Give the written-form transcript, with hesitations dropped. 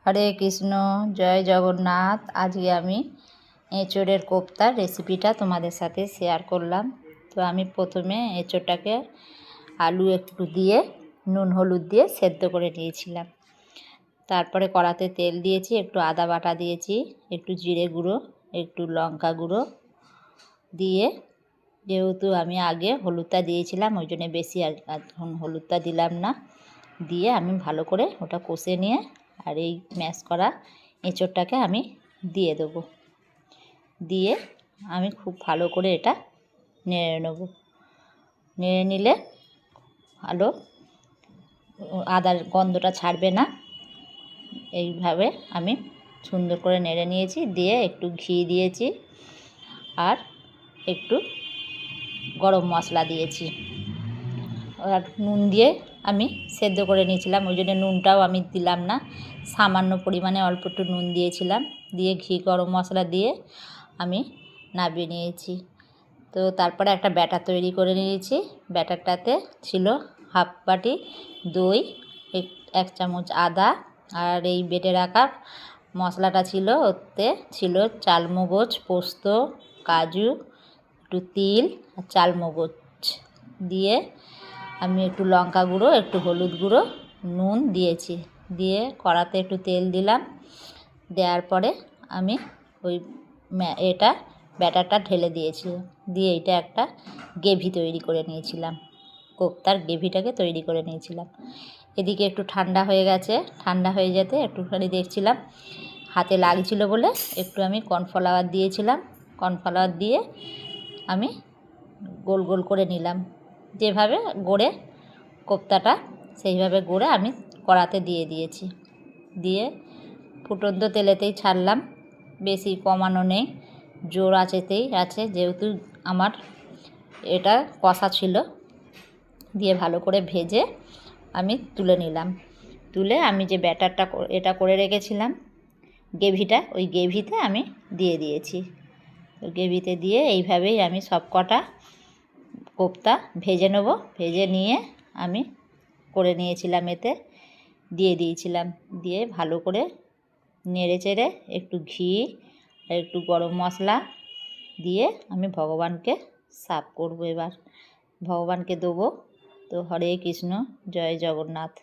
হরে কৃষ্ণ, জয় জগন্নাথ। আজকে আমি এঁচোড়ের কোপ্তার রেসিপিটা তোমাদের সাথে শেয়ার করলাম। তো আমি প্রথমে এঁচোড়টাকে আলু একটু দিয়ে নুন হলুদ দিয়ে সেদ্ধ করে নিয়েছিলাম। তারপরে কড়াতে তেল দিয়েছি, একটু আদা বাটা দিয়েছি, একটু জিরে গুঁড়ো, একটু লঙ্কা গুঁড়ো দিয়ে, যেহেতু আমি আগে হলুদটা দিয়েছিলাম ওই জন্য বেশি এখন হলুদটা দিলাম না, দিয়ে আমি ভালো করে ওটা কষে নিয়ে আর এই ম্যাশ করা এঁচোড়টাকে আমি দিয়ে দেবো। দিয়ে আমি খুব ভালো করে এটা নেড়ে নেব। নেড়ে নিলে ভালো আদার গন্ধটা ছাড়বে না। এইভাবে আমি সুন্দর করে নেড়ে নিয়েছি, দিয়ে একটু ঘি দিয়েছি আর একটু গরম মশলা দিয়েছি আর নুন দিয়ে আমি সেদ্ধ করে নিয়েছিলাম, ওই জন্য নুনটাও আমি দিলাম না, সামান্য পরিমাণে অল্প একটু নুন দিয়েছিলাম। দিয়ে ঘি গরম মশলা দিয়ে আমি নামিয়ে নিয়েছি। তো তারপরে একটা ব্যাটার তৈরি করে নিয়েছি। ব্যাটারটাতে ছিল হাফ বাটি দই, 1 চামচ আদা, আর এই বেটে রাখা মশলাটা ছিল, ওতে ছিল চালমগজ, পোস্ত, কাজু, একটু তিল আর চালমগজ দিয়ে আমি একটু লঙ্কা গুঁড়ো, একটু হলুদ গুঁড়ো, নুন দিয়েছি। দিয়ে কড়াতে একটু তেল দিলাম, দেওয়ার পরে আমি ওই এটা ব্যাটারটা ঢেলে দিয়েছি। দিয়ে এটা একটা গ্রেভি তৈরি করে নিয়েছিলাম, কোপ্তার গ্রেভিটাকে তৈরি করে নিয়েছিলাম। এদিকে একটু ঠান্ডা হয়ে গেছে, ঠান্ডা হয়ে যেতে একটুখানি দেখছিলাম হাতে লাগছিল বলে একটু আমি কর্নফ্লাওয়ার দিয়েছিলাম। কর্নফ্লাওয়ার দিয়ে আমি গোল গোল করে নিলাম, যেভাবে গড়ে কোপ্তাটা সেইভাবে গড়ে আমি কড়াতে দিয়ে দিয়েছি। দিয়ে ফুটন্ত তেলেতেই ছাড়লাম, বেশি কমানো নেই, জোর আঁচেতেই আছে, যেহেতু আমার এটা কষা ছিল। দিয়ে ভালো করে ভেজে আমি তুলে নিলাম। তুলে আমি যে ব্যাটারটা এটা করে রেখেছিলাম গ্রেভিটা, ওই গ্রেভিতে আমি দিয়ে দিয়েছি। ওই গ্রেভিতে দিয়ে এইভাবেই আমি সব কটা কোপ্তা ভেজে নেব। ভেজে নিয়ে আমি করে নিয়েছিলাম, এতে দিয়ে দিয়েছিলাম। দিয়ে ভালো করে নেড়ে চেড়ে একটু ঘি আর একটু গরম মশলা দিয়ে আমি ভগবানকে সার্ভ করব। এবার ভগবানকে দেবো। তো হরে কৃষ্ণ, জয় জগন্নাথ।